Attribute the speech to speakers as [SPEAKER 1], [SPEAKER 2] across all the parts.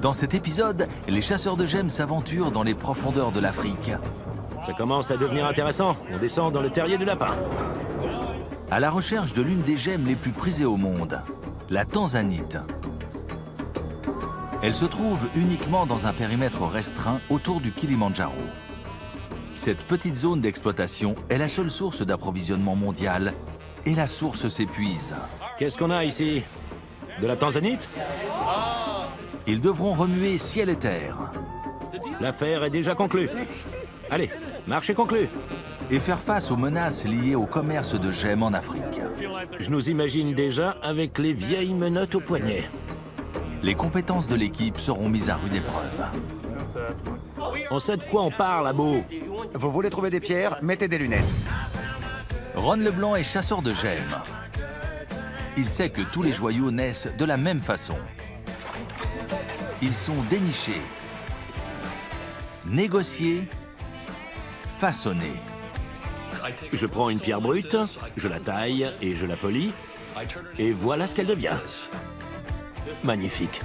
[SPEAKER 1] Dans cet épisode, les chasseurs de gemmes s'aventurent dans les profondeurs de l'Afrique.
[SPEAKER 2] Ça commence à devenir intéressant. On descend dans le terrier du lapin.
[SPEAKER 1] À la recherche de l'une des gemmes les plus prisées au monde, la tanzanite. Elle se trouve uniquement dans un périmètre restreint autour du Kilimandjaro. Cette petite zone d'exploitation est la seule source d'approvisionnement mondial et la source s'épuise.
[SPEAKER 2] Qu'est-ce qu'on a ici? De la tanzanite?
[SPEAKER 1] Ils devront remuer ciel et terre.
[SPEAKER 2] L'affaire est déjà conclue. Allez, marché conclu.
[SPEAKER 1] Et faire face aux menaces liées au commerce de gemmes en Afrique.
[SPEAKER 2] Je nous imagine déjà avec les vieilles menottes au poignet.
[SPEAKER 1] Les compétences de l'équipe seront mises à rude épreuve.
[SPEAKER 2] On sait de quoi on parle, Abo.
[SPEAKER 3] Vous voulez trouver des pierres? Mettez des lunettes.
[SPEAKER 1] Ron Leblanc est chasseur de gemmes. Il sait que tous les joyaux naissent de la même façon. Ils sont dénichés, négociés, façonnés.
[SPEAKER 2] Je prends une pierre brute, je la taille et je la polis, et voilà ce qu'elle devient. Magnifique.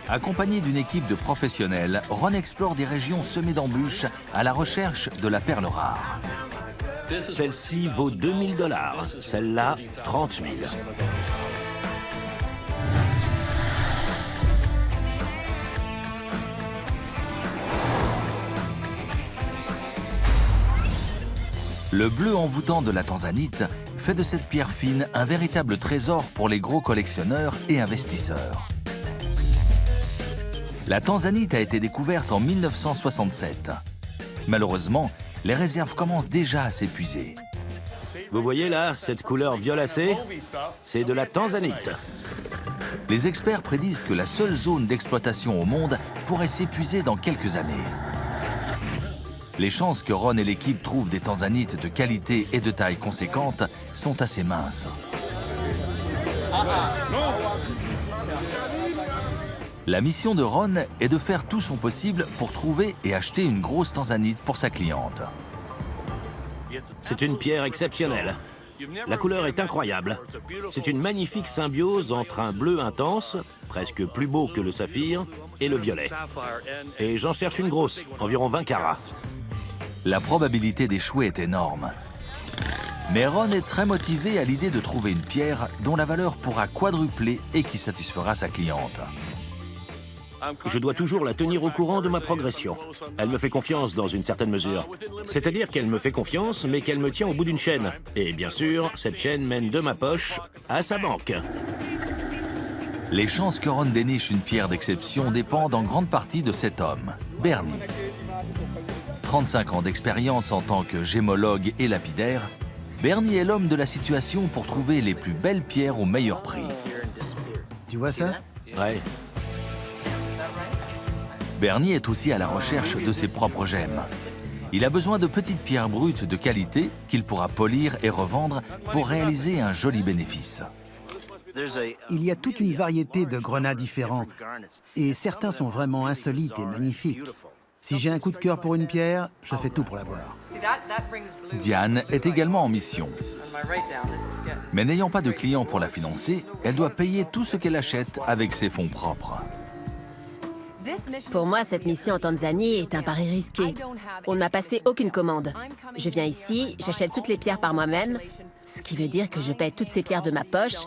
[SPEAKER 1] Accompagné d'une équipe de professionnels, Ron explore des régions semées d'embûches à la recherche de la perle rare.
[SPEAKER 2] Celle-ci vaut 2000 $, celle-là 30 000.
[SPEAKER 1] Le bleu envoûtant de la tanzanite fait de cette pierre fine un véritable trésor pour les gros collectionneurs et investisseurs. La tanzanite a été découverte en 1967. Malheureusement, les réserves commencent déjà à s'épuiser.
[SPEAKER 2] Vous voyez là, cette couleur violacée? C'est de la tanzanite.
[SPEAKER 1] Les experts prédisent que la seule zone d'exploitation au monde pourrait s'épuiser dans quelques années. Les chances que Ron et l'équipe trouvent des tanzanites de qualité et de taille conséquente sont assez minces. La mission de Ron est de faire tout son possible pour trouver et acheter une grosse tanzanite pour sa cliente.
[SPEAKER 2] C'est une pierre exceptionnelle. La couleur est incroyable. C'est une magnifique symbiose entre un bleu intense, presque plus beau que le saphir, et le violet. Et j'en cherche une grosse, environ 20 carats.
[SPEAKER 1] La probabilité d'échouer est énorme. Mais Ron est très motivé à l'idée de trouver une pierre dont la valeur pourra quadrupler et qui satisfera sa cliente.
[SPEAKER 2] Je dois toujours la tenir au courant de ma progression. Elle me fait confiance dans une certaine mesure. C'est-à-dire qu'elle me fait confiance, mais qu'elle me tient au bout d'une chaîne. Et bien sûr, cette chaîne mène de ma poche à sa banque.
[SPEAKER 1] Les chances que Ron déniche une pierre d'exception dépendent en grande partie de cet homme, Bernie. 35 ans d'expérience en tant que gémologue et lapidaire, Bernie est l'homme de la situation pour trouver les plus belles pierres au meilleur prix.
[SPEAKER 3] Tu vois ça?
[SPEAKER 2] Ouais.
[SPEAKER 1] Bernie est aussi à la recherche de ses propres gemmes. Il a besoin de petites pierres brutes de qualité qu'il pourra polir et revendre pour réaliser un joli bénéfice.
[SPEAKER 4] Il y a toute une variété de grenats différents et certains sont vraiment insolites et magnifiques. Si j'ai un coup de cœur pour une pierre, je fais tout pour l'avoir.
[SPEAKER 1] Diane est également en mission. Mais n'ayant pas de clients pour la financer, elle doit payer tout ce qu'elle achète avec ses fonds propres.
[SPEAKER 5] Pour moi, cette mission en Tanzanie est un pari risqué. On ne m'a passé aucune commande. Je viens ici, j'achète toutes les pierres par moi-même, ce qui veut dire que je paie toutes ces pierres de ma poche.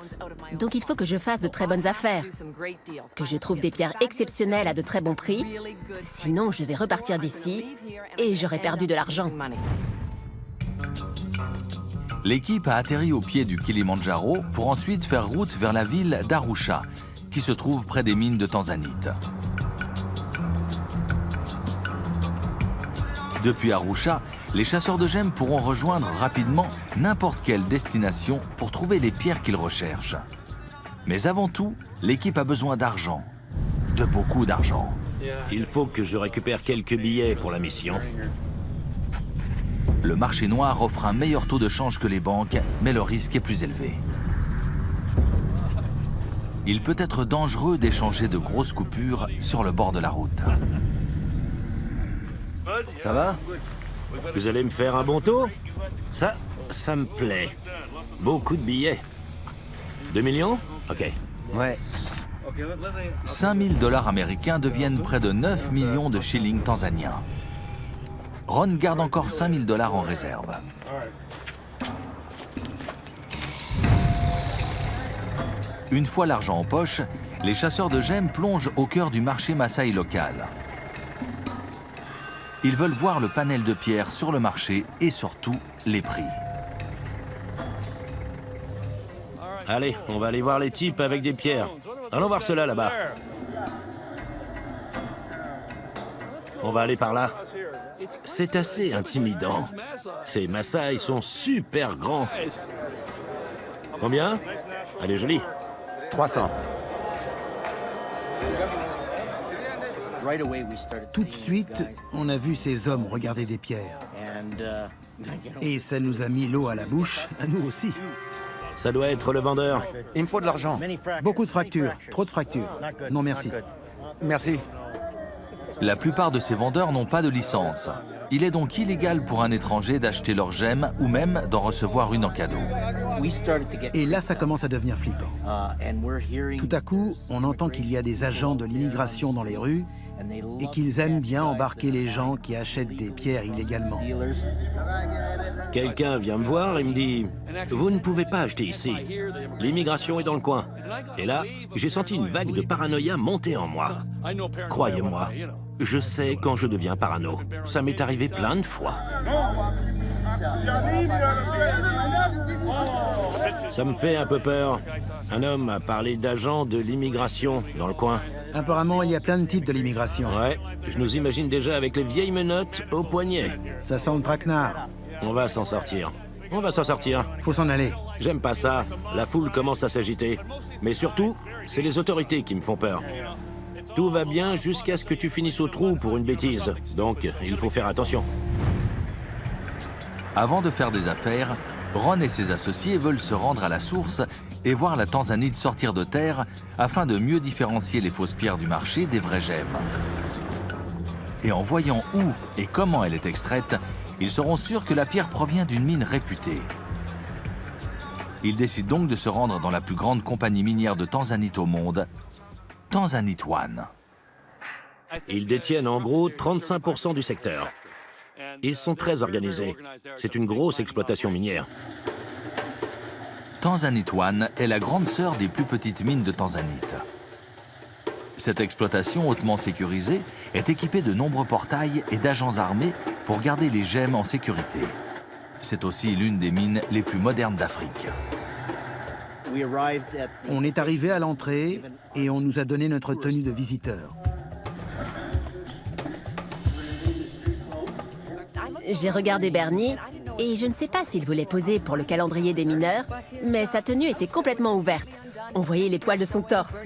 [SPEAKER 5] Donc il faut que je fasse de très bonnes affaires, que je trouve des pierres exceptionnelles à de très bons prix. Sinon, je vais repartir d'ici et j'aurai perdu de l'argent.
[SPEAKER 1] L'équipe a atterri au pied du Kilimandjaro pour ensuite faire route vers la ville d'Arusha, qui se trouve près des mines de tanzanite. Depuis Arusha, les chasseurs de gemmes pourront rejoindre rapidement n'importe quelle destination pour trouver les pierres qu'ils recherchent. Mais avant tout, l'équipe a besoin d'argent. De beaucoup d'argent.
[SPEAKER 2] Il faut que je récupère quelques billets pour la mission.
[SPEAKER 1] Le marché noir offre un meilleur taux de change que les banques, mais le risque est plus élevé. Il peut être dangereux d'échanger de grosses coupures sur le bord de la route.
[SPEAKER 3] Ça va?
[SPEAKER 2] Vous allez me faire un bon taux? Ça me plaît. Beaucoup de billets. 2 millions? OK.
[SPEAKER 3] Ouais.
[SPEAKER 1] 5 000 $ américains deviennent près de 9 millions de shillings tanzaniens. Ron garde encore 5 000 $ en réserve. Une fois l'argent en poche, les chasseurs de gemmes plongent au cœur du marché Maasai local. Ils veulent voir le panel de pierres sur le marché et surtout les prix.
[SPEAKER 2] Allez, on va aller voir les types avec des pierres. Allons voir ceux-là là-bas. On va aller par là. C'est assez intimidant. Ces Maasai sont super grands. Combien? Elle est jolie.
[SPEAKER 3] 300.
[SPEAKER 4] Tout de suite, on a vu ces hommes regarder des pierres. Et ça nous a mis l'eau à la bouche, à nous aussi.
[SPEAKER 2] Ça doit être le vendeur.
[SPEAKER 3] Il me faut de l'argent.
[SPEAKER 4] Beaucoup de fractures, trop de fractures. Non merci.
[SPEAKER 3] Merci.
[SPEAKER 1] La plupart de ces vendeurs n'ont pas de licence. Il est donc illégal pour un étranger d'acheter leurs gemmes ou même d'en recevoir une en cadeau.
[SPEAKER 4] Et là, ça commence à devenir flippant. Tout à coup, on entend qu'il y a des agents de l'immigration dans les rues et qu'ils aiment bien embarquer les gens qui achètent des pierres illégalement.
[SPEAKER 2] Quelqu'un vient me voir et me dit « Vous ne pouvez pas acheter ici. L'immigration est dans le coin. » Et là, j'ai senti une vague de paranoïa monter en moi. Croyez-moi, je sais quand je deviens parano. Ça m'est arrivé plein de fois. Ça me fait un peu peur. Un homme a parlé d'agents de l'immigration dans le coin.
[SPEAKER 4] Apparemment, il y a plein de types de l'immigration.
[SPEAKER 2] Ouais, je nous imagine déjà avec les vieilles menottes au poignet.
[SPEAKER 4] Ça sent le traquenard.
[SPEAKER 2] On va s'en sortir. On va s'en sortir.
[SPEAKER 4] Faut s'en aller.
[SPEAKER 2] J'aime pas ça. La foule commence à s'agiter. Mais surtout, c'est les autorités qui me font peur. Tout va bien jusqu'à ce que tu finisses au trou pour une bêtise. Donc, il faut faire attention.
[SPEAKER 1] Avant de faire des affaires, Ron et ses associés veulent se rendre à la source et voir la tanzanite sortir de terre afin de mieux différencier les fausses pierres du marché des vraies gemmes. Et en voyant où et comment elle est extraite, ils seront sûrs que la pierre provient d'une mine réputée. Ils décident donc de se rendre dans la plus grande compagnie minière de tanzanite au monde, Tanzanite One.
[SPEAKER 2] Ils détiennent en gros 35% du secteur. Ils sont très organisés. C'est une grosse exploitation minière.
[SPEAKER 1] Tanzanite One est la grande sœur des plus petites mines de tanzanite. Cette exploitation hautement sécurisée est équipée de nombreux portails et d'agents armés pour garder les gemmes en sécurité. C'est aussi l'une des mines les plus modernes d'Afrique.
[SPEAKER 4] On est arrivé à l'entrée et on nous a donné notre tenue de visiteur.
[SPEAKER 5] J'ai regardé Bernie et je ne sais pas s'il voulait poser pour le calendrier des mineurs, mais sa tenue était complètement ouverte. On voyait les poils de son torse.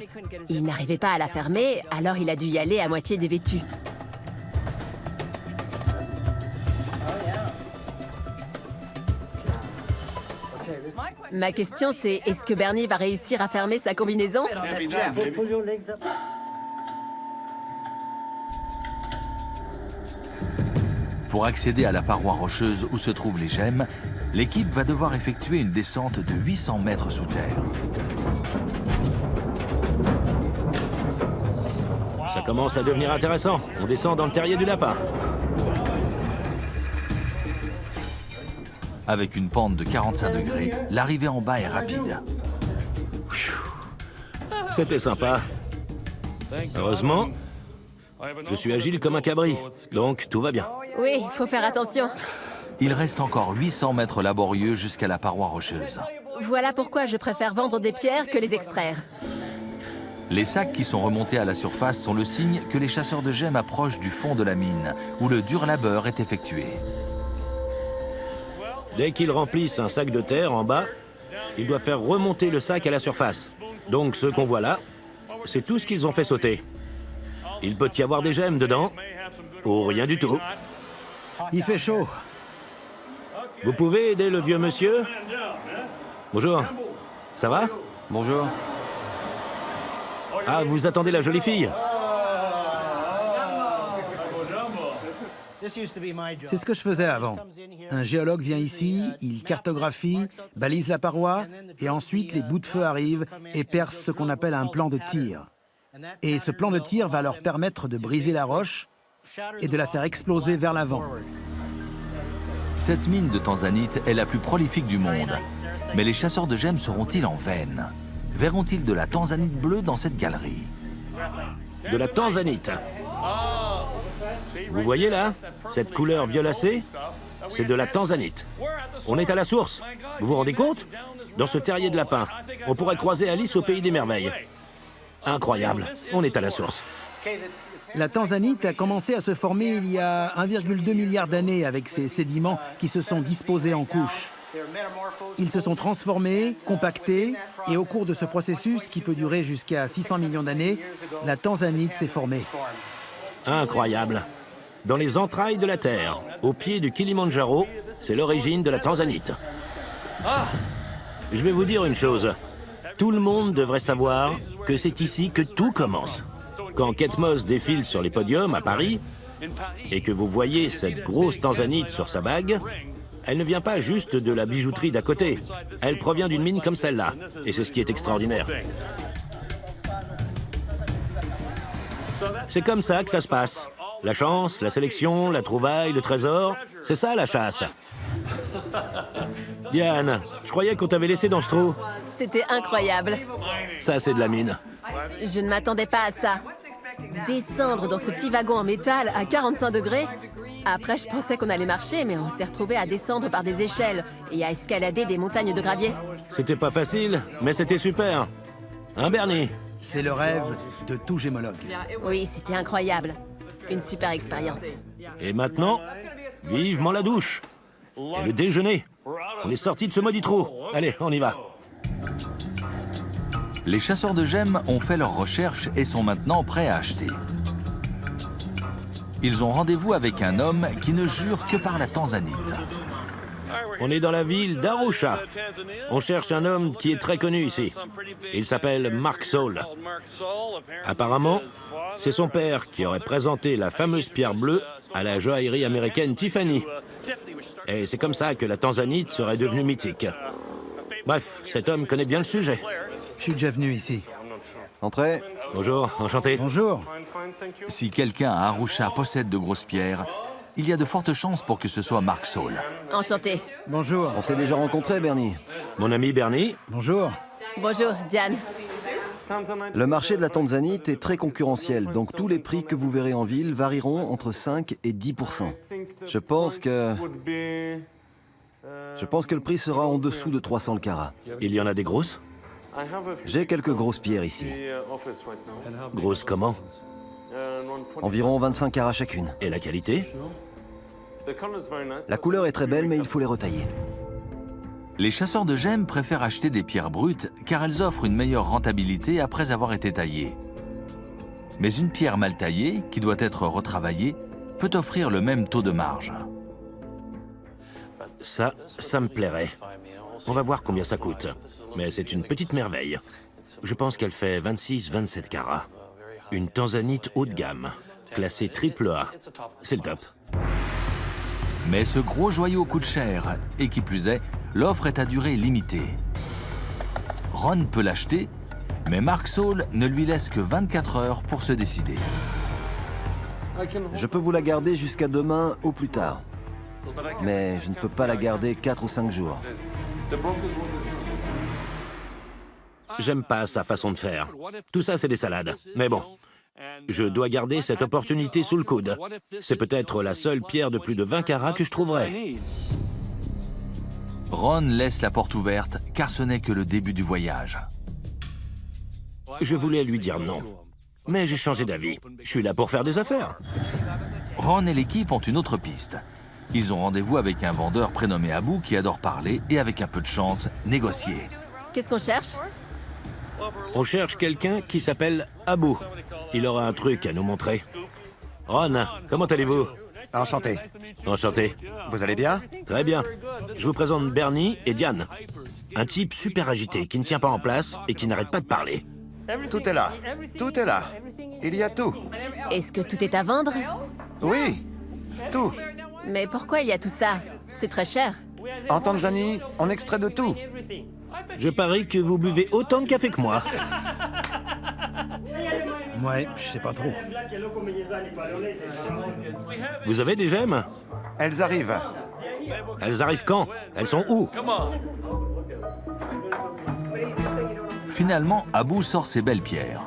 [SPEAKER 5] Il n'arrivait pas à la fermer, alors il a dû y aller à moitié dévêtu. Ma question c'est, est-ce que Bernie va réussir à fermer sa combinaison?
[SPEAKER 1] Pour accéder à la paroi rocheuse où se trouvent les gemmes, l'équipe va devoir effectuer une descente de 800 mètres sous terre.
[SPEAKER 2] Ça commence à devenir intéressant. On descend dans le terrier du lapin.
[SPEAKER 1] Avec une pente de 45 degrés, l'arrivée en bas est rapide.
[SPEAKER 2] C'était sympa. Heureusement, je suis agile comme un cabri, donc tout va bien.
[SPEAKER 5] Oui, faut faire attention.
[SPEAKER 1] Il reste encore 800 mètres laborieux jusqu'à la paroi rocheuse.
[SPEAKER 5] Voilà pourquoi je préfère vendre des pierres que les extraire.
[SPEAKER 1] Les sacs qui sont remontés à la surface sont le signe que les chasseurs de gemmes approchent du fond de la mine, où le dur labeur est effectué.
[SPEAKER 2] Dès qu'ils remplissent un sac de terre en bas, ils doivent faire remonter le sac à la surface. Donc ce qu'on voit là, c'est tout ce qu'ils ont fait sauter. Il peut y avoir des gemmes dedans, ou rien du tout.
[SPEAKER 4] Il fait chaud.
[SPEAKER 2] Vous pouvez aider le vieux monsieur? Bonjour. Ça va?
[SPEAKER 3] Bonjour.
[SPEAKER 2] Ah, vous attendez la jolie fille?
[SPEAKER 4] C'est ce que je faisais avant. Un géologue vient ici, il cartographie, balise la paroi, et ensuite les bouts de feu arrivent et percent ce qu'on appelle un plan de tir. Et ce plan de tir va leur permettre de briser la roche et de la faire exploser vers l'avant.
[SPEAKER 1] Cette mine de tanzanite est la plus prolifique du monde. Mais les chasseurs de gemmes seront-ils en veine? Verront-ils de la tanzanite bleue dans cette galerie?
[SPEAKER 2] De la tanzanite. Vous voyez là, cette couleur violacée, c'est de la tanzanite. On est à la source. Vous vous rendez compte? Dans ce terrier de lapin, on pourrait croiser Alice au pays des merveilles. Incroyable, on est à la source.
[SPEAKER 4] La tanzanite a commencé à se former il y a 1,2 milliard d'années avec ces sédiments qui se sont disposés en couches. Ils se sont transformés, compactés, et au cours de ce processus, qui peut durer jusqu'à 600 millions d'années, la tanzanite s'est formée.
[SPEAKER 2] Incroyable. Dans les entrailles de la Terre, au pied du Kilimandjaro, c'est l'origine de la tanzanite. Je vais vous dire une chose. Tout le monde devrait savoir que c'est ici que tout commence. Quand Kate Moss défile sur les podiums à Paris, et que vous voyez cette grosse tanzanite sur sa bague, elle ne vient pas juste de la bijouterie d'à côté. Elle provient d'une mine comme celle-là. Et c'est ce qui est extraordinaire. C'est comme ça que ça se passe. La chance, la sélection, la trouvaille, le trésor, c'est ça la chasse. Diane, je croyais qu'on t'avait laissé dans ce trou.
[SPEAKER 5] C'était incroyable.
[SPEAKER 2] Ça, c'est de la mine.
[SPEAKER 5] Je ne m'attendais pas à ça. Descendre dans ce petit wagon en métal à 45 degrés. Après, je pensais qu'on allait marcher, mais on s'est retrouvés à descendre par des échelles et à escalader des montagnes de gravier.
[SPEAKER 2] C'était pas facile, mais c'était super. Hein, Bernie?
[SPEAKER 4] C'est le rêve de tout gémologue.
[SPEAKER 5] Oui, c'était incroyable. Une super expérience.
[SPEAKER 2] Et maintenant, vivement la douche. Et le déjeuner. On est sorti de ce maudit trou. Allez, on y va.
[SPEAKER 1] Les chasseurs de gemmes ont fait leurs recherches et sont maintenant prêts à acheter. Ils ont rendez-vous avec un homme qui ne jure que par la tanzanite.
[SPEAKER 2] On est dans la ville d'Arusha. On cherche un homme qui est très connu ici. Il s'appelle Mark Saul. Apparemment, c'est son père qui aurait présenté la fameuse pierre bleue à la joaillerie américaine Tiffany. Et c'est comme ça que la tanzanite serait devenue mythique. Bref, cet homme connaît bien le sujet.
[SPEAKER 4] Je suis déjà venu ici.
[SPEAKER 3] Entrez.
[SPEAKER 2] Bonjour, enchanté.
[SPEAKER 4] Bonjour.
[SPEAKER 1] Si quelqu'un à Arusha possède de grosses pierres, il y a de fortes chances pour que ce soit Mark Saul.
[SPEAKER 5] Enchanté.
[SPEAKER 4] Bonjour.
[SPEAKER 3] On s'est déjà rencontrés, Bernie.
[SPEAKER 2] Mon ami Bernie.
[SPEAKER 4] Bonjour.
[SPEAKER 5] Bonjour, Diane.
[SPEAKER 3] Le marché de la tanzanite est très concurrentiel, donc tous les prix que vous verrez en ville varieront entre 5 et 10%. Je pense que le prix sera en dessous de 300 le carat.
[SPEAKER 2] Il y en a des grosses?
[SPEAKER 3] J'ai quelques grosses pierres ici.
[SPEAKER 2] Grosses comment?
[SPEAKER 3] Environ 25 carats chacune.
[SPEAKER 2] Et la qualité?
[SPEAKER 3] La couleur est très belle, mais il faut les retailler.
[SPEAKER 1] Les chasseurs de gemmes préfèrent acheter des pierres brutes car elles offrent une meilleure rentabilité après avoir été taillées. Mais une pierre mal taillée, qui doit être retravaillée, peut offrir le même taux de marge.
[SPEAKER 2] Ça me plairait. On va voir combien ça coûte. Mais c'est une petite merveille. Je pense qu'elle fait 26-27 carats. Une tanzanite haut de gamme, classée AAA. C'est le top.
[SPEAKER 1] Mais ce gros joyau coûte cher, et qui plus est, l'offre est à durée limitée. Ron peut l'acheter, mais Mark Saul ne lui laisse que 24 heures pour se décider.
[SPEAKER 3] Je peux vous la garder jusqu'à demain au plus tard. Mais je ne peux pas la garder 4 ou 5 jours.
[SPEAKER 2] J'aime pas sa façon de faire. Tout ça, c'est des salades. Mais bon, je dois garder cette opportunité sous le coude. C'est peut-être la seule pierre de plus de 20 carats que je trouverai.
[SPEAKER 1] Ron laisse la porte ouverte, car ce n'est que le début du voyage.
[SPEAKER 2] Je voulais lui dire non. Mais j'ai changé d'avis. Je suis là pour faire des affaires.
[SPEAKER 1] Ron et l'équipe ont une autre piste. Ils ont rendez-vous avec un vendeur prénommé Abou qui adore parler et, avec un peu de chance, négocier.
[SPEAKER 5] Qu'est-ce qu'on cherche?
[SPEAKER 2] On cherche quelqu'un qui s'appelle Abou. Il aura un truc à nous montrer. Ron, comment allez-vous?
[SPEAKER 3] Enchanté.
[SPEAKER 2] Enchanté.
[SPEAKER 3] Vous allez bien?
[SPEAKER 2] Très bien. Je vous présente Bernie et Diane. Un type super agité qui ne tient pas en place et qui n'arrête pas de parler.
[SPEAKER 3] Tout est là. Tout est là. Il y a tout.
[SPEAKER 5] Est-ce que tout est à vendre?
[SPEAKER 3] Oui, tout.
[SPEAKER 5] Mais pourquoi il y a tout ça? C'est très cher.
[SPEAKER 3] En Tanzanie, on extrait de tout.
[SPEAKER 2] Je parie que vous buvez autant de café que moi.
[SPEAKER 4] Ouais, je sais pas trop.
[SPEAKER 2] Vous avez des gemmes?
[SPEAKER 6] Elles arrivent.
[SPEAKER 2] Elles arrivent quand? Elles sont où?
[SPEAKER 1] Finalement, Abou sort ses belles pierres.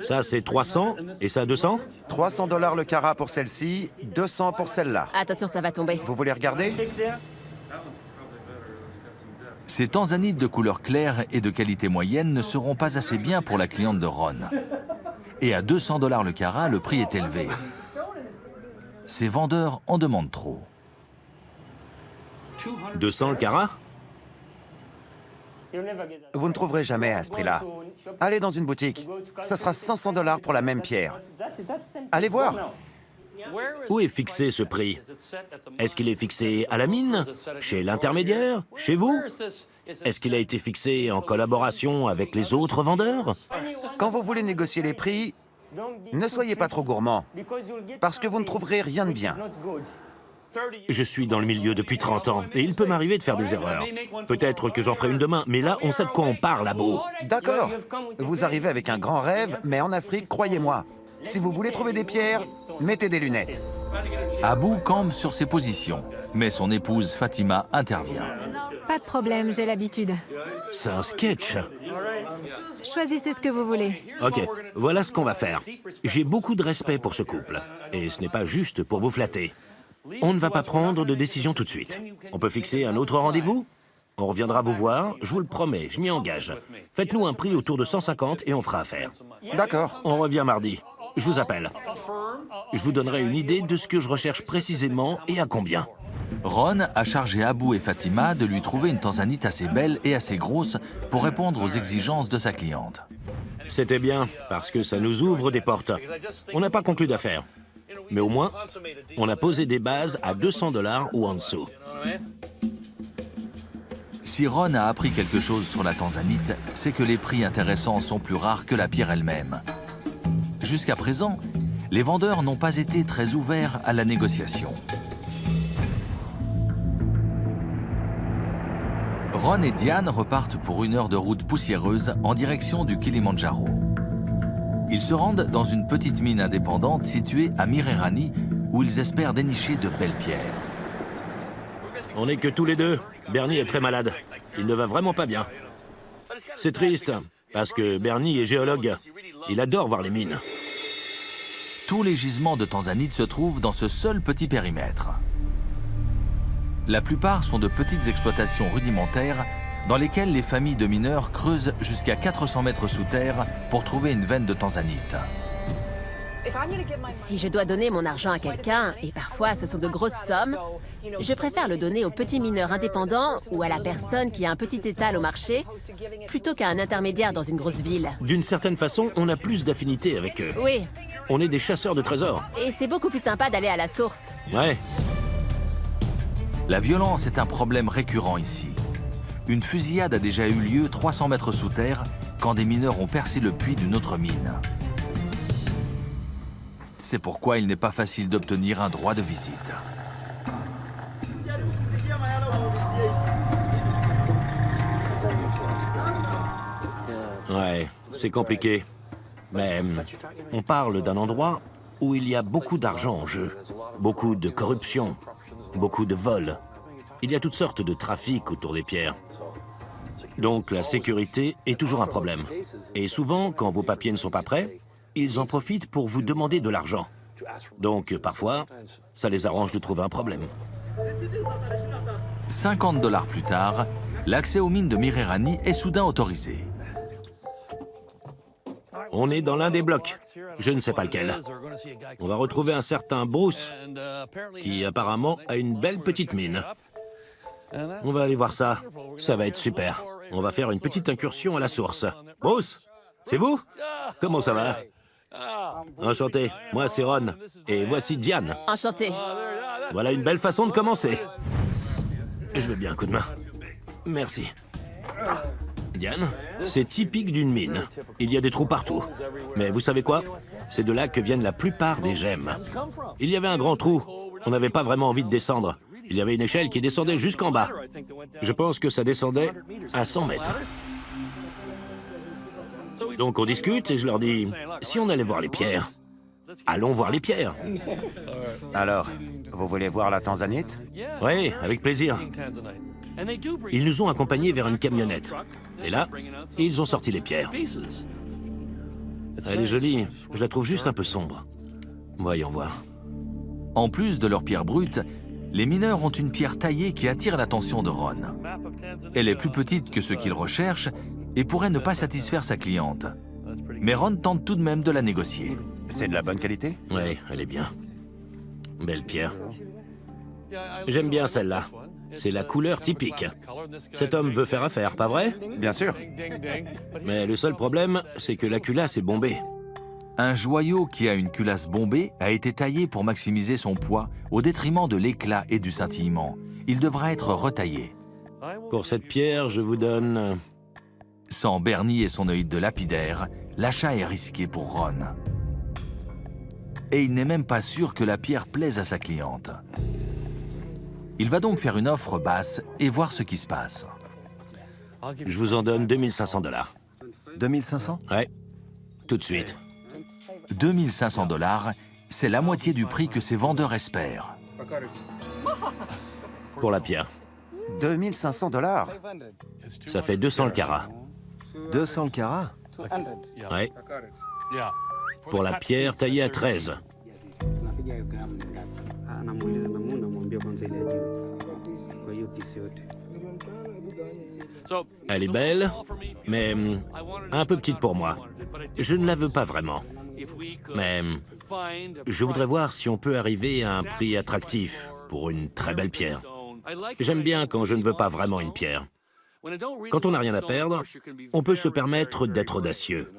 [SPEAKER 2] Ça, c'est 300 et ça, 200?
[SPEAKER 6] 300 $ le carat pour celle-ci, 200 pour celle-là.
[SPEAKER 5] Attention, ça va tomber.
[SPEAKER 6] Vous voulez regarder?
[SPEAKER 1] Ces tanzanites de couleur claire et de qualité moyenne ne seront pas assez bien pour la cliente de Ron. Et à 200 $ le carat, le prix est élevé. Ces vendeurs en demandent trop.
[SPEAKER 2] 200 le carat?
[SPEAKER 6] Vous ne trouverez jamais à ce prix-là. Allez dans une boutique. Ça sera 500 $ pour la même pierre. Allez voir.
[SPEAKER 2] Où est fixé ce prix? Est-ce qu'il est fixé à la mine? Chez l'intermédiaire? Chez vous? Est-ce qu'il a été fixé en collaboration avec les autres vendeurs?
[SPEAKER 6] Quand vous voulez négocier les prix, ne soyez pas trop gourmand, parce que vous ne trouverez rien de bien.
[SPEAKER 2] Je suis dans le milieu depuis 30 ans et il peut m'arriver de faire des erreurs. Peut-être que j'en ferai une demain, mais là, on sait de quoi on parle, Abou.
[SPEAKER 6] D'accord. Vous arrivez avec un grand rêve, mais en Afrique, croyez-moi, si vous voulez trouver des pierres, mettez des lunettes.
[SPEAKER 1] Abou campe sur ses positions, mais son épouse Fatima intervient.
[SPEAKER 7] Pas de problème, j'ai l'habitude.
[SPEAKER 2] C'est un sketch.
[SPEAKER 7] Choisissez ce que vous voulez.
[SPEAKER 2] Ok, voilà ce qu'on va faire. J'ai beaucoup de respect pour ce couple, et ce n'est pas juste pour vous flatter. On ne va pas prendre de décision tout de suite. On peut fixer un autre rendez-vous? On reviendra vous voir, je vous le promets, je m'y engage. Faites-nous un prix autour de 150 et on fera affaire.
[SPEAKER 6] D'accord.
[SPEAKER 2] On revient mardi. Je vous appelle. Je vous donnerai une idée de ce que je recherche précisément et à combien.
[SPEAKER 1] Ron a chargé Abou et Fatima de lui trouver une tanzanite assez belle et assez grosse pour répondre aux exigences de sa cliente.
[SPEAKER 2] C'était bien, parce que ça nous ouvre des portes. On n'a pas conclu d'affaires. Mais au moins, on a posé des bases à 200 $ ou en dessous.
[SPEAKER 1] Si Ron a appris quelque chose sur la tanzanite, c'est que les prix intéressants sont plus rares que la pierre elle-même. Jusqu'à présent, les vendeurs n'ont pas été très ouverts à la négociation. Ron et Diane repartent pour 1 heure de route poussiéreuse en direction du Kilimandjaro. Ils se rendent dans une petite mine indépendante située à Mirerani, où ils espèrent dénicher de belles pierres.
[SPEAKER 2] On n'est que tous les deux. Bernie est très malade. Il ne va vraiment pas bien. C'est triste, parce que Bernie est géologue. Il adore voir les mines.
[SPEAKER 1] Tous les gisements de tanzanite se trouvent dans ce seul petit périmètre. La plupart sont de petites exploitations rudimentaires dans lesquelles les familles de mineurs creusent jusqu'à 400 mètres sous terre pour trouver une veine de tanzanite.
[SPEAKER 5] Si je dois donner mon argent à quelqu'un, et parfois ce sont de grosses sommes, je préfère le donner aux petits mineurs indépendants ou à la personne qui a un petit étal au marché, plutôt qu'à un intermédiaire dans une grosse ville.
[SPEAKER 2] D'une certaine façon, on a plus d'affinité avec eux.
[SPEAKER 5] Oui,
[SPEAKER 2] On est des chasseurs de trésors.
[SPEAKER 5] et c'est beaucoup plus sympa d'aller à la source.
[SPEAKER 2] Ouais.
[SPEAKER 1] La violence est un problème récurrent ici. Une fusillade a déjà eu lieu 300 mètres sous terre quand des mineurs ont percé le puits d'une autre mine. C'est pourquoi il n'est pas facile d'obtenir un droit de visite.
[SPEAKER 2] Ouais, c'est compliqué. Mais on parle d'un endroit où il y a beaucoup d'argent en jeu, beaucoup de corruption, beaucoup de vols. Il y a toutes sortes de trafics autour des pierres. Donc la sécurité est toujours un problème. Et souvent, quand vos papiers ne sont pas prêts, ils en profitent pour vous demander de l'argent. Donc parfois, ça les arrange de trouver un problème.
[SPEAKER 1] 50 $ plus tard, l'accès aux mines de Mirerani est soudain autorisé.
[SPEAKER 2] On est dans l'un des blocs. Je ne sais pas lequel. On va retrouver un certain Bruce, qui apparemment a une belle petite mine. On va aller voir ça. Ça va être super. On va faire une petite incursion à la source. Bruce, c'est vous? Comment ça va? Enchanté, moi c'est Ron. Et voici Diane.
[SPEAKER 5] Enchantée.
[SPEAKER 2] Voilà une belle façon de commencer. Je veux bien un coup de main. Merci. Diane, c'est typique d'une mine. Il y a des trous partout. Mais vous savez quoi? C'est de là que viennent la plupart des gemmes. Il y avait un grand trou. On n'avait pas vraiment envie de descendre. Il y avait une échelle qui descendait jusqu'en bas. Je pense que ça descendait à 100 mètres. Donc on discute et je leur dis, si on allait voir les pierres, allons voir les pierres.
[SPEAKER 6] Alors, vous voulez voir la tanzanite?
[SPEAKER 2] Oui, avec plaisir. Ils nous ont accompagnés vers une camionnette. Et là, ils ont sorti les pierres. Elle est jolie, je la trouve juste un peu sombre. Voyons voir.
[SPEAKER 1] En plus de leur pierre brute, les mineurs ont une pierre taillée qui attire l'attention de Ron. Elle est plus petite que ce qu'il recherche et pourrait ne pas satisfaire sa cliente. Mais Ron tente tout de même de la négocier.
[SPEAKER 6] C'est de la bonne qualité?
[SPEAKER 2] Oui, elle est bien. Belle pierre. J'aime bien celle-là. C'est la couleur typique. Cet homme veut faire affaire, pas vrai?
[SPEAKER 6] Bien sûr.
[SPEAKER 2] Mais le seul problème, c'est que la culasse est bombée.
[SPEAKER 1] Un joyau qui a une culasse bombée a été taillé pour maximiser son poids au détriment de l'éclat et du scintillement. Il devra être retaillé.
[SPEAKER 2] Pour cette pierre, je vous donne...
[SPEAKER 1] Sans Bernie et son œil de lapidaire, l'achat est risqué pour Ron. Et il n'est même pas sûr que la pierre plaise à sa cliente. Il va donc faire une offre basse et voir ce qui se passe.
[SPEAKER 2] Je vous en donne 2500 $.
[SPEAKER 3] 2500?
[SPEAKER 2] Ouais, tout de suite.
[SPEAKER 1] 2500 $, c'est la moitié du prix que ses vendeurs espèrent.
[SPEAKER 2] Pour la pierre.
[SPEAKER 6] 2500 $?
[SPEAKER 2] Ça fait 200 le carat.
[SPEAKER 3] 200 le carat?
[SPEAKER 2] Ouais. Pour la pierre taillée à 13. Elle est belle, mais un peu petite pour moi. Je ne la veux pas vraiment. Mais je voudrais voir si on peut arriver à un prix attractif pour une très belle pierre. J'aime bien quand je ne veux pas vraiment une pierre. Quand on n'a rien à perdre, on peut se permettre d'être audacieux.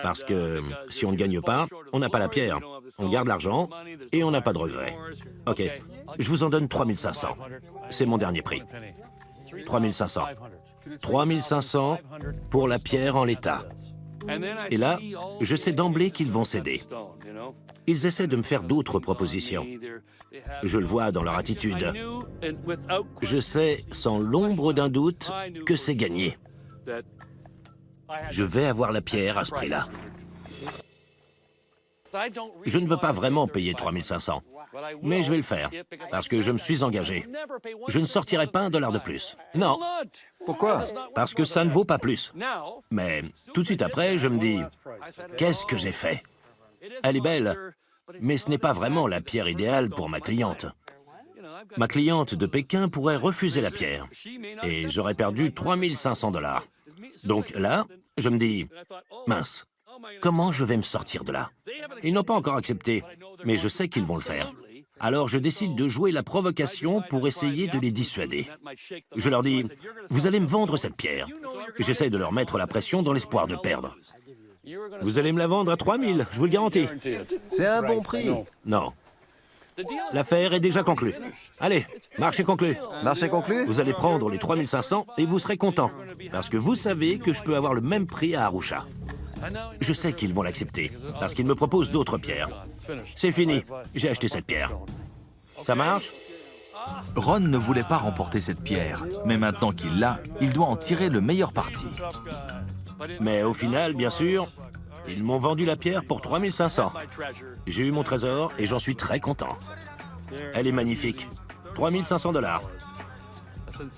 [SPEAKER 2] Parce que si on ne gagne pas, on n'a pas la pierre. On garde l'argent et on n'a pas de regrets. Ok, je vous en donne 3500. C'est mon dernier prix. 3500. 3500 pour la pierre en l'état. Et là, je sais d'emblée qu'ils vont céder. Ils essaient de me faire d'autres propositions. Je le vois dans leur attitude. Je sais, sans l'ombre d'un doute, que c'est gagné. Je vais avoir la pierre à ce prix-là. Je ne veux pas vraiment payer 3500, mais je vais le faire, parce que je me suis engagé. Je ne sortirai pas $1 de plus. Non.
[SPEAKER 3] Pourquoi?
[SPEAKER 2] Parce que ça ne vaut pas plus. Mais tout de suite après, je me dis, qu'est-ce que j'ai fait? Elle est belle, mais ce n'est pas vraiment la pierre idéale pour ma cliente. Ma cliente de Pékin pourrait refuser la pierre, et j'aurais perdu 3500 $. Donc là, je me dis, mince, comment je vais me sortir de là? Ils n'ont pas encore accepté, mais je sais qu'ils vont le faire. Alors je décide de jouer la provocation pour essayer de les dissuader. Je leur dis, vous allez me vendre cette pierre. J'essaie de leur mettre la pression dans l'espoir de perdre. Vous allez me la vendre à 3000, je vous le garantis.
[SPEAKER 3] C'est un bon prix.
[SPEAKER 2] Non. L'affaire est déjà conclue. Allez, marché conclu.
[SPEAKER 3] Marché conclu?
[SPEAKER 2] Vous allez prendre les 3500 et vous serez content. Parce que vous savez que je peux avoir le même prix à Arusha. Je sais qu'ils vont l'accepter, parce qu'ils me proposent d'autres pierres. C'est fini, j'ai acheté cette pierre. Ça marche?
[SPEAKER 1] Ron ne voulait pas remporter cette pierre, mais maintenant qu'il l'a, il doit en tirer le meilleur parti.
[SPEAKER 2] Mais au final, bien sûr, ils m'ont vendu la pierre pour 3500. J'ai eu mon trésor et j'en suis très content. Elle est magnifique. 3500 $.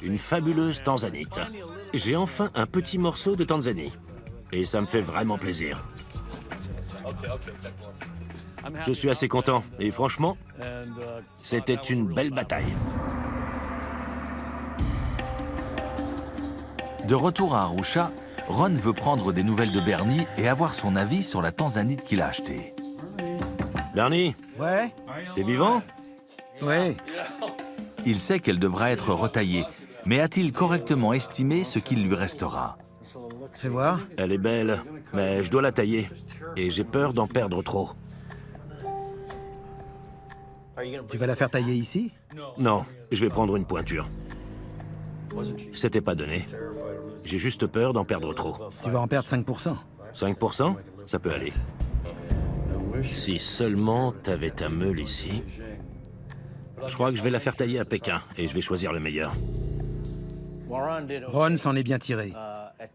[SPEAKER 2] Une fabuleuse tanzanite. J'ai enfin un petit morceau de Tanzanie. Et ça me fait vraiment plaisir. Je suis assez content. Et franchement, c'était une belle bataille.
[SPEAKER 1] De retour à Arusha, Ron veut prendre des nouvelles de Bernie et avoir son avis sur la tanzanite qu'il a achetée.
[SPEAKER 2] Bernie,
[SPEAKER 4] Ouais?
[SPEAKER 2] t'es vivant?
[SPEAKER 4] Ouais.
[SPEAKER 1] Il sait qu'elle devra être retaillée, mais a-t-il correctement estimé ce qu'il lui restera?
[SPEAKER 4] Fais voir.
[SPEAKER 2] Elle est belle, mais je dois la tailler. Et j'ai peur d'en perdre trop.
[SPEAKER 4] Tu vas la faire tailler ici?
[SPEAKER 2] Non, je vais prendre une pointure. C'était pas donné. J'ai juste peur d'en perdre trop.
[SPEAKER 4] Tu vas en perdre 5%.
[SPEAKER 2] 5%? Ça peut aller. Si seulement t'avais ta meule ici... Je crois que je vais la faire tailler à Pékin et je vais choisir le meilleur.
[SPEAKER 4] Ron s'en est bien tiré.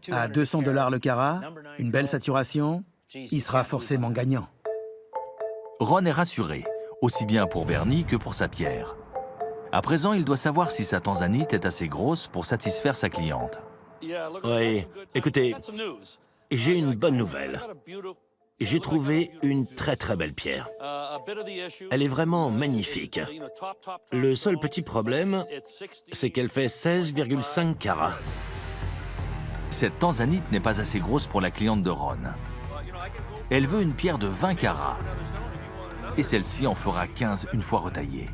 [SPEAKER 4] À 200 $ le carat, une belle saturation, il sera forcément gagnant.
[SPEAKER 1] Ron est rassuré, aussi bien pour Bernie que pour sa pierre. À présent, il doit savoir si sa tanzanite est assez grosse pour satisfaire sa cliente.
[SPEAKER 2] Oui, écoutez, j'ai une bonne nouvelle. J'ai trouvé une très très belle pierre. Elle est vraiment magnifique. Le seul petit problème, c'est qu'elle fait 16,5 carats.
[SPEAKER 1] Cette tanzanite n'est pas assez grosse pour la cliente de Ron. Elle veut une pierre de 20 carats. Et celle-ci en fera 15 une fois retaillée.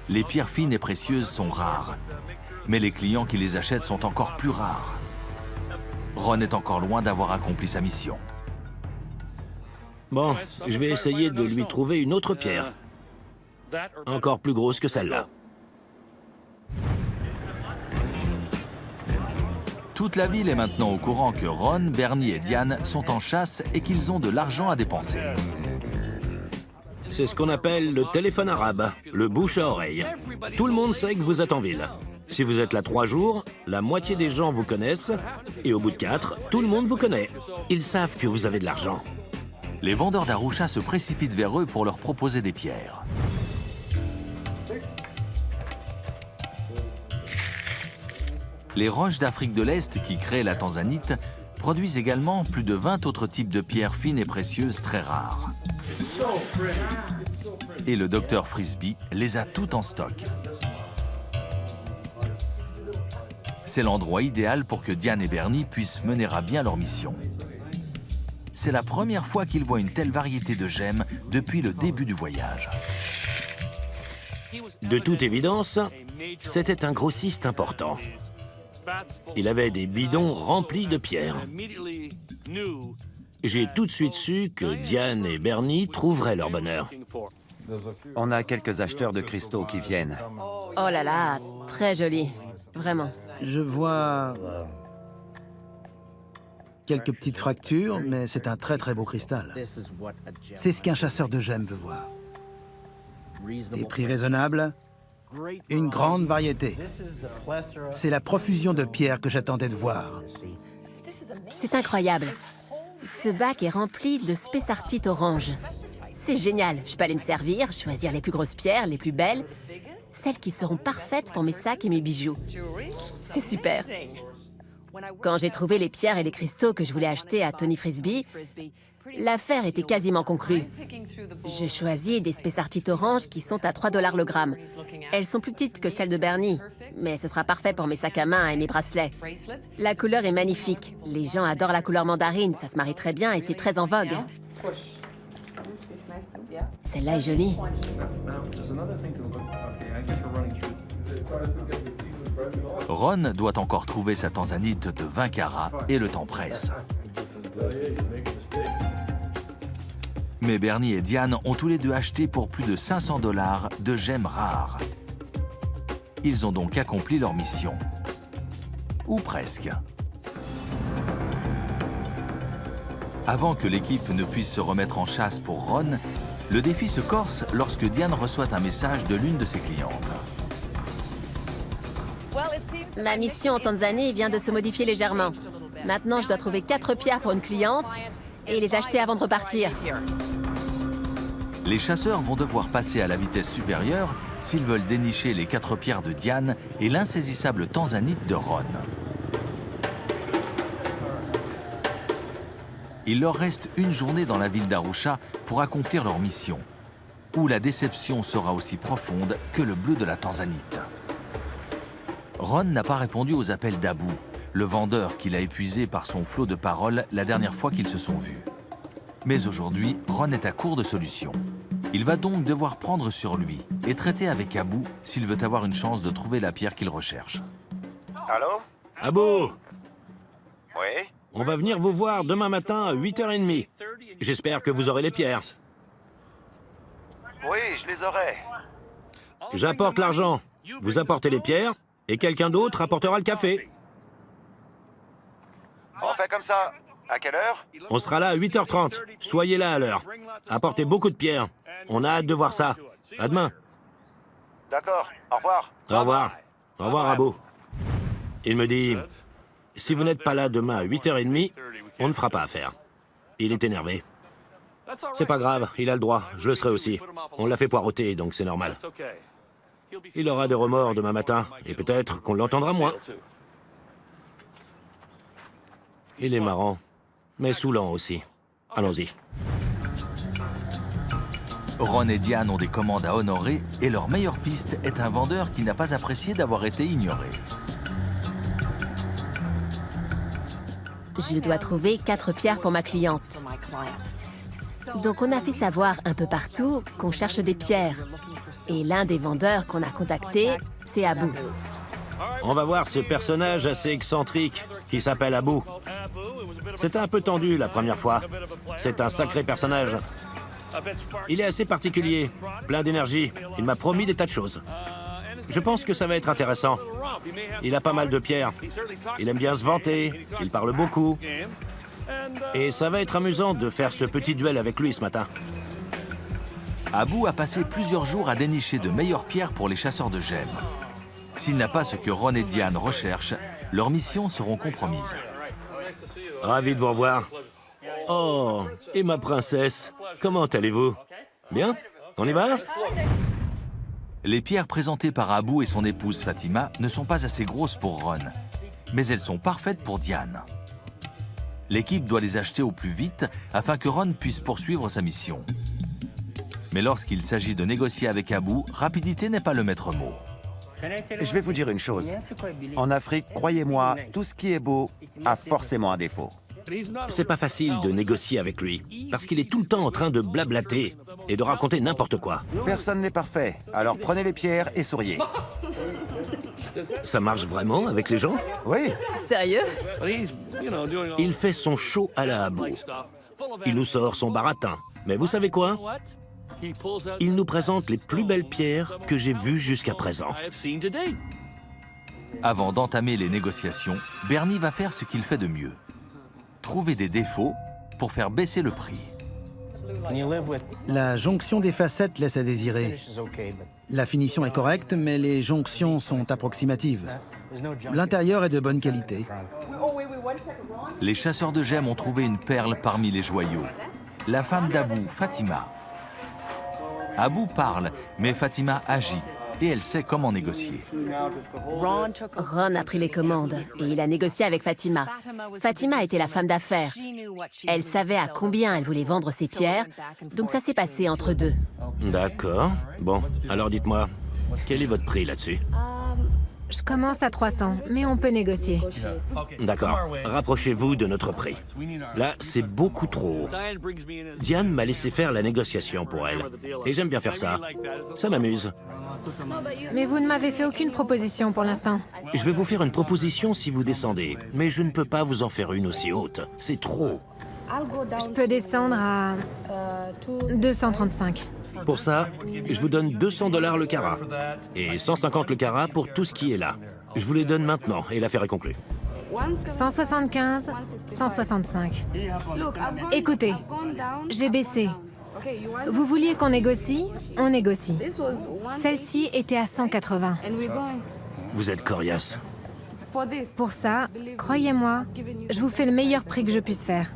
[SPEAKER 1] Les pierres fines et précieuses sont rares, mais les clients qui les achètent sont encore plus rares. Ron est encore loin d'avoir accompli sa mission.
[SPEAKER 2] Bon, je vais essayer de lui trouver une autre pierre. Encore plus grosse que celle-là.
[SPEAKER 1] Toute la ville est maintenant au courant que Ron, Bernie et Diane sont en chasse et qu'ils ont de l'argent à dépenser.
[SPEAKER 2] C'est ce qu'on appelle le téléphone arabe, le bouche à oreille. Tout le monde sait que vous êtes en ville. Si vous êtes là 3 jours, la moitié des gens vous connaissent, et au bout de 4, tout le monde vous connaît. Ils savent que vous avez de l'argent.
[SPEAKER 1] Les vendeurs d'Arusha se précipitent vers eux pour leur proposer des pierres. Les roches d'Afrique de l'Est qui créent la tanzanite produisent également plus de 20 autres types de pierres fines et précieuses très rares. Et le docteur Frisbee les a toutes en stock. C'est l'endroit idéal pour que Diane et Bernie puissent mener à bien leur mission. C'est la première fois qu'ils voient une telle variété de gemmes depuis le début du voyage.
[SPEAKER 2] De toute évidence, c'était un grossiste important. Il avait des bidons remplis de pierres. J'ai tout de suite su que Diane et Bernie trouveraient leur bonheur.
[SPEAKER 6] On a quelques acheteurs de cristaux qui viennent.
[SPEAKER 5] Oh là là, très joli. Vraiment.
[SPEAKER 4] Je vois quelques petites fractures, mais c'est un très très beau cristal. C'est ce qu'un chasseur de gemmes veut voir. Des prix raisonnables, une grande variété. C'est la profusion de pierres que j'attendais de voir.
[SPEAKER 5] C'est incroyable. Ce bac est rempli de spessartite orange. C'est génial. Je peux aller me servir, choisir les plus grosses pierres, les plus belles, celles qui seront parfaites pour mes sacs et mes bijoux. C'est super. Quand j'ai trouvé les pierres et les cristaux que je voulais acheter à Tony Frisbee, l'affaire était quasiment conclue. Je choisis des spessartites oranges qui sont à 3 $ le gramme. Elles sont plus petites que celles de Bernie, mais ce sera parfait pour mes sacs à main et mes bracelets. La couleur est magnifique. Les gens adorent la couleur mandarine, ça se marie très bien et c'est très en vogue. Celle-là est jolie.
[SPEAKER 1] Ron doit encore trouver sa tanzanite de 20 carats et le temps presse. Mais Bernie et Diane ont tous les deux acheté pour plus de 500 $ de gemmes rares. Ils ont donc accompli leur mission. Ou presque. Avant que l'équipe ne puisse se remettre en chasse pour Ron, le défi se corse lorsque Diane reçoit un message de l'une de ses clientes.
[SPEAKER 5] Ma mission en Tanzanie vient de se modifier légèrement. Maintenant, je dois trouver 4 pierres pour une cliente et les acheter avant de repartir.
[SPEAKER 1] Les chasseurs vont devoir passer à la vitesse supérieure s'ils veulent dénicher les 4 pierres de Diane et l'insaisissable tanzanite de Ron. Il leur reste une journée dans la ville d'Arusha pour accomplir leur mission, où la déception sera aussi profonde que le bleu de la tanzanite. Ron n'a pas répondu aux appels d'Abou, le vendeur qu'il a épuisé par son flot de paroles la dernière fois qu'ils se sont vus. Mais aujourd'hui, Ron est à court de solutions. Il va donc devoir prendre sur lui et traiter avec Abou s'il veut avoir une chance de trouver la pierre qu'il recherche.
[SPEAKER 6] Allô?
[SPEAKER 2] Abou,
[SPEAKER 6] Oui?
[SPEAKER 2] on va venir vous voir demain matin à 8h30. J'espère que vous aurez les pierres.
[SPEAKER 6] Oui, je les aurai.
[SPEAKER 2] J'apporte l'argent, vous apportez les pierres, et quelqu'un d'autre apportera le café.
[SPEAKER 6] On fait comme ça. À quelle heure?
[SPEAKER 2] On sera là à 8h30. Soyez là à l'heure. Apportez beaucoup de pierres. On a hâte de voir ça. À demain.
[SPEAKER 6] D'accord. Au revoir.
[SPEAKER 2] Au revoir. Au revoir, Abou. Il me dit, si vous n'êtes pas là demain à 8h30, on ne fera pas affaire. Il est énervé. C'est pas grave, il a le droit, je le serai aussi. On l'a fait poireauter, donc c'est normal. Il aura des remords demain matin, et peut-être qu'on l'entendra moins. Il est marrant, mais saoulant aussi. Allons-y.
[SPEAKER 1] Ron et Diane ont des commandes à honorer et leur meilleure piste est un vendeur qui n'a pas apprécié d'avoir été ignoré.
[SPEAKER 5] Je dois trouver 4 pierres pour ma cliente. Donc on a fait savoir un peu partout qu'on cherche des pierres. Et l'un des vendeurs qu'on a contacté, c'est Abou.
[SPEAKER 2] On va voir ce personnage assez excentrique qui s'appelle Abou. C'était un peu tendu la première fois. C'est un sacré personnage. Il est assez particulier, plein d'énergie. Il m'a promis des tas de choses. Je pense que ça va être intéressant. Il a pas mal de pierres. Il aime bien se vanter, il parle beaucoup. Et ça va être amusant de faire ce petit duel avec lui ce matin.
[SPEAKER 1] Abou a passé plusieurs jours à dénicher de meilleures pierres pour les chasseurs de gemmes. S'il n'a pas ce que Ron et Diane recherchent, leurs missions seront compromises.
[SPEAKER 2] Ravi de vous revoir. Oh, et ma princesse, comment allez-vous? Bien? On y va?
[SPEAKER 1] Les pierres présentées par Abou et son épouse Fatima ne sont pas assez grosses pour Ron, mais elles sont parfaites pour Diane. L'équipe doit les acheter au plus vite afin que Ron puisse poursuivre sa mission. Mais lorsqu'il s'agit de négocier avec Abou, rapidité n'est pas le maître mot.
[SPEAKER 6] Je vais vous dire une chose. En Afrique, croyez-moi, tout ce qui est beau a forcément un défaut.
[SPEAKER 2] C'est pas facile de négocier avec lui, parce qu'il est tout le temps en train de blablater et de raconter n'importe quoi.
[SPEAKER 6] Personne n'est parfait, alors prenez les pierres et souriez.
[SPEAKER 2] Ça marche vraiment avec les gens?
[SPEAKER 6] Oui,
[SPEAKER 5] Sérieux?
[SPEAKER 2] Il fait son show à la Abou. Il nous sort son baratin. Mais vous savez quoi? Il nous présente les plus belles pierres que j'ai vues jusqu'à présent.
[SPEAKER 1] Avant d'entamer les négociations, Bernie va faire ce qu'il fait de mieux. Trouver des défauts pour faire baisser le prix.
[SPEAKER 4] La jonction des facettes laisse à désirer. La finition est correcte, mais les jonctions sont approximatives. L'intérieur est de bonne qualité.
[SPEAKER 1] Les chasseurs de gemmes ont trouvé une perle parmi les joyaux. La femme d'Abou, Fatima. Abou parle, mais Fatima agit et elle sait comment négocier.
[SPEAKER 5] Ron a pris les commandes et il a négocié avec Fatima. Fatima était la femme d'affaires. Elle savait à combien elle voulait vendre ses pierres, donc ça s'est passé entre deux.
[SPEAKER 2] D'accord. Bon, alors dites-moi, quel est votre prix là-dessus?
[SPEAKER 7] Je commence à 300, mais on peut négocier.
[SPEAKER 2] D'accord. Rapprochez-vous de notre prix. Là, c'est beaucoup trop haut. Diane m'a laissé faire la négociation pour elle. Et j'aime bien faire ça. Ça m'amuse.
[SPEAKER 7] Mais vous ne m'avez fait aucune proposition pour l'instant.
[SPEAKER 2] Je vais vous faire une proposition si vous descendez, mais je ne peux pas vous en faire une aussi haute. C'est trop.
[SPEAKER 7] Je peux descendre à 235.
[SPEAKER 2] Pour ça, je vous donne 200 $ le carat. Et 150 le carat pour tout ce qui est là. Je vous les donne maintenant et l'affaire est conclue.
[SPEAKER 7] 175, 165. Écoutez, j'ai baissé. Vous vouliez qu'on négocie? On négocie. Celle-ci était à 180.
[SPEAKER 2] Vous êtes coriace.
[SPEAKER 7] Pour ça, croyez-moi, je vous fais le meilleur prix que je puisse faire.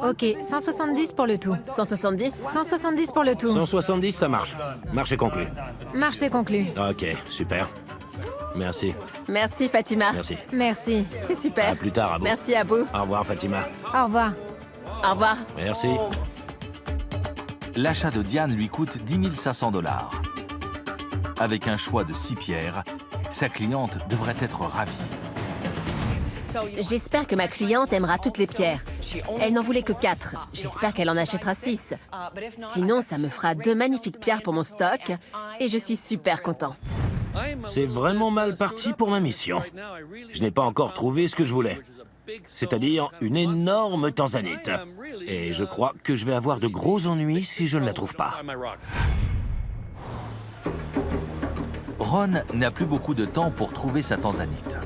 [SPEAKER 7] Ok, 170 pour le tout.
[SPEAKER 5] 170?
[SPEAKER 7] 170 pour le tout.
[SPEAKER 2] 170, ça marche. Marché conclu.
[SPEAKER 7] Marché conclu.
[SPEAKER 2] Ok, super. Merci.
[SPEAKER 5] Merci Fatima.
[SPEAKER 2] Merci.
[SPEAKER 7] Merci.
[SPEAKER 5] C'est super.
[SPEAKER 2] À plus tard, Abou.
[SPEAKER 5] Merci Abou.
[SPEAKER 2] Au revoir, Fatima.
[SPEAKER 7] Au revoir.
[SPEAKER 5] Au revoir.
[SPEAKER 2] Merci.
[SPEAKER 1] L'achat de Diane lui coûte 10 500 $. Avec un choix de 6 pierres, sa cliente devrait être ravie.
[SPEAKER 5] J'espère que ma cliente aimera toutes les pierres. Elle n'en voulait que 4. J'espère qu'elle en achètera 6. Sinon, ça me fera 2 magnifiques pierres pour mon stock et je suis super contente.
[SPEAKER 2] C'est vraiment mal parti pour ma mission. Je n'ai pas encore trouvé ce que je voulais. C'est-à-dire une énorme tanzanite. Et je crois que je vais avoir de gros ennuis si je ne la trouve pas.
[SPEAKER 1] Ron n'a plus beaucoup de temps pour trouver sa tanzanite.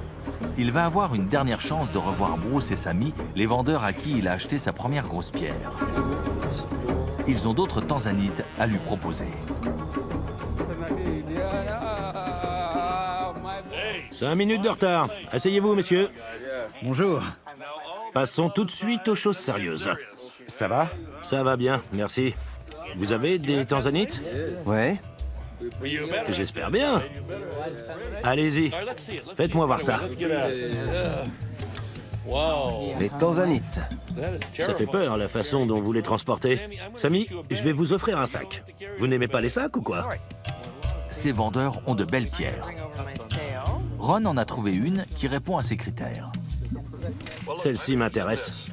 [SPEAKER 1] Il va avoir une dernière chance de revoir Bruce et Sammy, les vendeurs à qui il a acheté sa première grosse pierre. Ils ont d'autres tanzanites à lui proposer.
[SPEAKER 2] 5 minutes de retard. Asseyez-vous, messieurs.
[SPEAKER 4] Bonjour.
[SPEAKER 2] Passons tout de suite aux choses sérieuses.
[SPEAKER 6] Ça va?
[SPEAKER 2] Ça va bien, merci. Vous avez des tanzanites?
[SPEAKER 3] Ouais.
[SPEAKER 2] J'espère bien. Allez-y, faites-moi voir ça.
[SPEAKER 3] Les tanzanites.
[SPEAKER 2] Ça fait peur, la façon dont vous les transportez. Samy, je vais vous offrir un sac. Vous n'aimez pas les sacs ou quoi?
[SPEAKER 1] Ces vendeurs ont de belles pierres. Ron en a trouvé une qui répond à ses critères.
[SPEAKER 2] Celle-ci m'intéresse.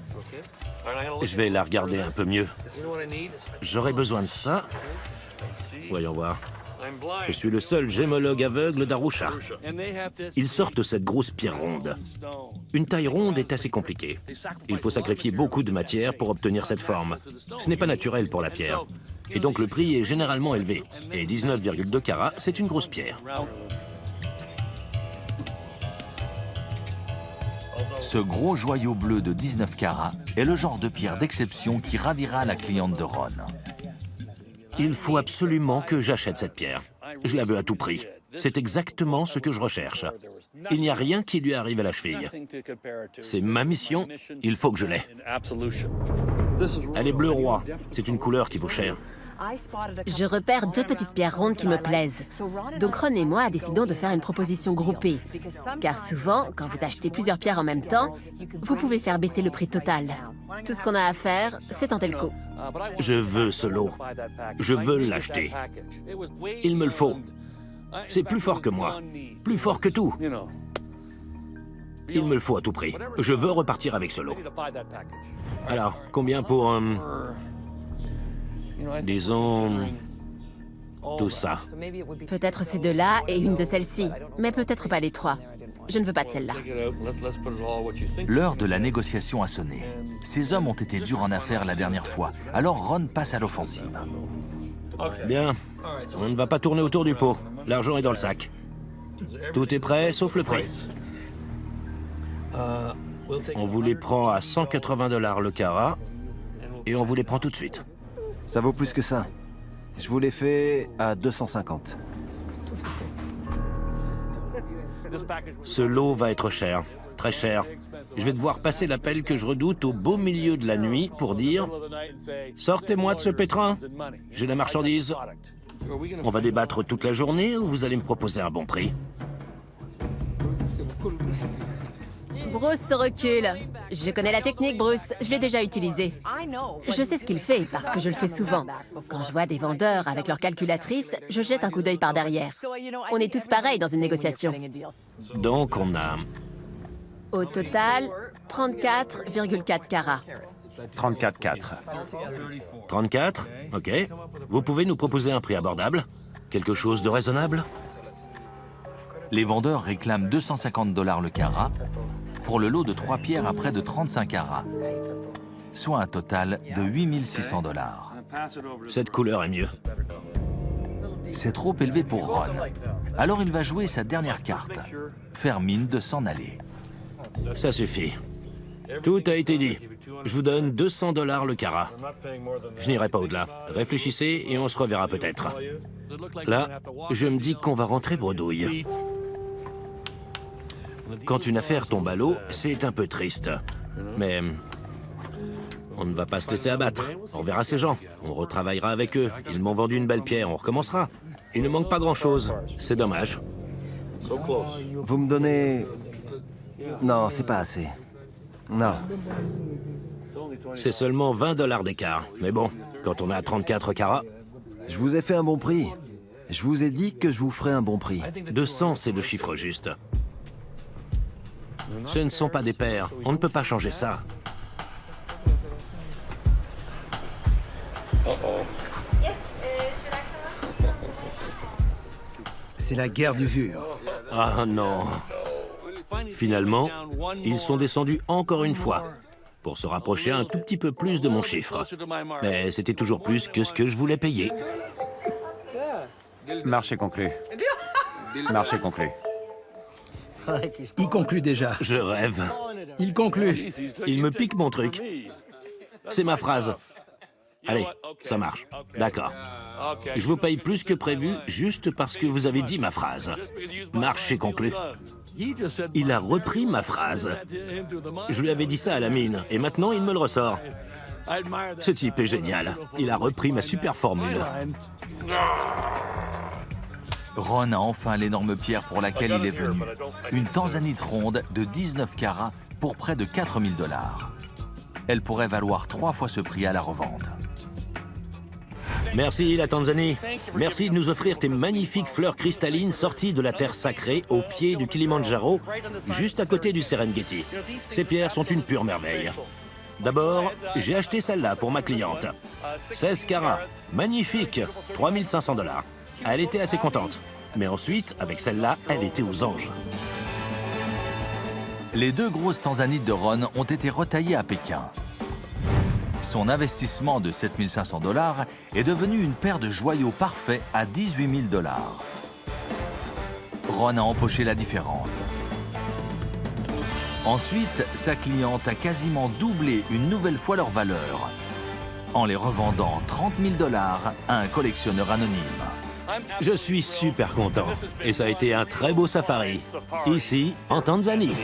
[SPEAKER 2] Je vais la regarder un peu mieux. J'aurais besoin de ça. Voyons voir. Je suis le seul gémologue aveugle d'Arusha. Ils sortent cette grosse pierre ronde. Une taille ronde est assez compliquée. Il faut sacrifier beaucoup de matière pour obtenir cette forme. Ce n'est pas naturel pour la pierre. Et donc le prix est généralement élevé. Et 19,2 carats, c'est une grosse pierre.
[SPEAKER 1] Ce gros joyau bleu de 19 carats est le genre de pierre d'exception qui ravira la cliente de Ron.
[SPEAKER 2] Il faut absolument que j'achète cette pierre. Je la veux à tout prix. C'est exactement ce que je recherche. Il n'y a rien qui lui arrive à la cheville. C'est ma mission, il faut que je l'aie. Elle est bleu roi. C'est une couleur qui vaut cher.
[SPEAKER 5] Je repère 2 petites pierres rondes qui me plaisent. Donc Ron et moi décidons de faire une proposition groupée. Car souvent, quand vous achetez plusieurs pierres en même temps, vous pouvez faire baisser le prix total. Tout ce qu'on a à faire, c'est tenter le coup.
[SPEAKER 2] Je veux ce lot. Je veux l'acheter. Il me le faut. C'est plus fort que moi. Plus fort que tout. Il me le faut à tout prix. Je veux repartir avec ce lot. Alors, combien pour... disons... tout ça.
[SPEAKER 5] Peut-être ces 2-là et une de celles-ci, mais peut-être pas les 3. Je ne veux pas de celle-là.
[SPEAKER 1] L'heure de la négociation a sonné. Ces hommes ont été durs en affaires la dernière fois, alors Ron passe à l'offensive.
[SPEAKER 2] Bien. On ne va pas tourner autour du pot. L'argent est dans le sac. Tout est prêt, sauf le prix. On vous les prend à 180 $ le carat, et on vous les prend tout de suite.
[SPEAKER 3] Ça vaut plus que ça. Je vous les fais à 250.
[SPEAKER 2] Ce lot va être cher, très cher. Je vais devoir passer l'appel que je redoute au beau milieu de la nuit pour dire « Sortez-moi de ce pétrin, j'ai la marchandise. On va débattre toute la journée ou vous allez me proposer un bon prix ?»
[SPEAKER 5] Bruce se recule. Je connais la technique, Bruce. Je l'ai déjà utilisée. Je sais ce qu'il fait parce que je le fais souvent. Quand je vois des vendeurs avec leur calculatrice, je jette un coup d'œil par derrière. On est tous pareils dans une négociation.
[SPEAKER 2] Donc on a...
[SPEAKER 5] Au total, 34,4 carats.
[SPEAKER 6] 34,4.
[SPEAKER 2] 34, ok. Vous pouvez nous proposer un prix abordable? Quelque chose de raisonnable?
[SPEAKER 1] Les vendeurs réclament 250 $ le carat pour le lot de 3 pierres à près de 35 carats, soit un total de 8 600 $.
[SPEAKER 2] Cette couleur est mieux.
[SPEAKER 1] C'est trop élevé pour Ron. Alors il va jouer sa dernière carte, faire mine de s'en aller.
[SPEAKER 2] Ça suffit. Tout a été dit. Je vous donne 200 $ le carat. Je n'irai pas au-delà. Réfléchissez et on se reverra peut-être. Là, je me dis qu'on va rentrer bredouille. Quand une affaire tombe à l'eau, c'est un peu triste. Mais on ne va pas se laisser abattre. On verra ces gens. On retravaillera avec eux. Ils m'ont vendu une belle pierre. On recommencera. Il ne manque pas grand-chose. C'est dommage.
[SPEAKER 3] Vous me donnez... Non, c'est pas assez. Non.
[SPEAKER 2] C'est seulement 20 $ d'écart. Mais bon, quand on est à 34 carats...
[SPEAKER 3] Je vous ai fait un bon prix. Je vous ai dit que je vous ferais un bon prix.
[SPEAKER 2] 200, c'est le chiffre juste. Ce ne sont pas des paires. On ne peut pas changer ça.
[SPEAKER 4] C'est la guerre d'usure.
[SPEAKER 2] Ah non. Finalement, ils sont descendus encore une fois pour se rapprocher un tout petit peu plus de mon chiffre. Mais c'était toujours plus que ce que je voulais payer.
[SPEAKER 6] Marché conclu. Marché conclu.
[SPEAKER 4] Il conclut déjà.
[SPEAKER 2] Je rêve.
[SPEAKER 4] Il conclut.
[SPEAKER 2] Il me pique mon truc. C'est ma phrase. Allez, ça marche. D'accord. Je vous paye plus que prévu juste parce que vous avez dit ma phrase. Marché conclu. Il a repris ma phrase. Je lui avais dit ça à la mine, et maintenant il me le ressort. Ce type est génial. Il a repris ma super formule.
[SPEAKER 1] Ron a enfin l'énorme pierre pour laquelle il est venu. Une tanzanite ronde de 19 carats pour près de 4 000 $. Elle pourrait valoir 3 fois ce prix à la revente.
[SPEAKER 2] Merci la Tanzanie. Merci de nous offrir tes magnifiques fleurs cristallines sorties de la terre sacrée au pied du Kilimandjaro, juste à côté du Serengeti. Ces pierres sont une pure merveille. D'abord, j'ai acheté celle-là pour ma cliente. 16 carats, magnifique, 3 500 $. Elle était assez contente. Mais ensuite, avec celle-là, elle était aux anges.
[SPEAKER 1] Les 2 grosses tanzanites de Ron ont été retaillées à Pékin. Son investissement de 7 500 $ est devenu une paire de joyaux parfaits à 18 000 $. Ron a empoché la différence. Ensuite, sa cliente a quasiment doublé une nouvelle fois leur valeur, en les revendant 30 000 $ à un collectionneur anonyme.
[SPEAKER 2] Je suis super content. Et ça a été un très beau safari, ici, en Tanzanie.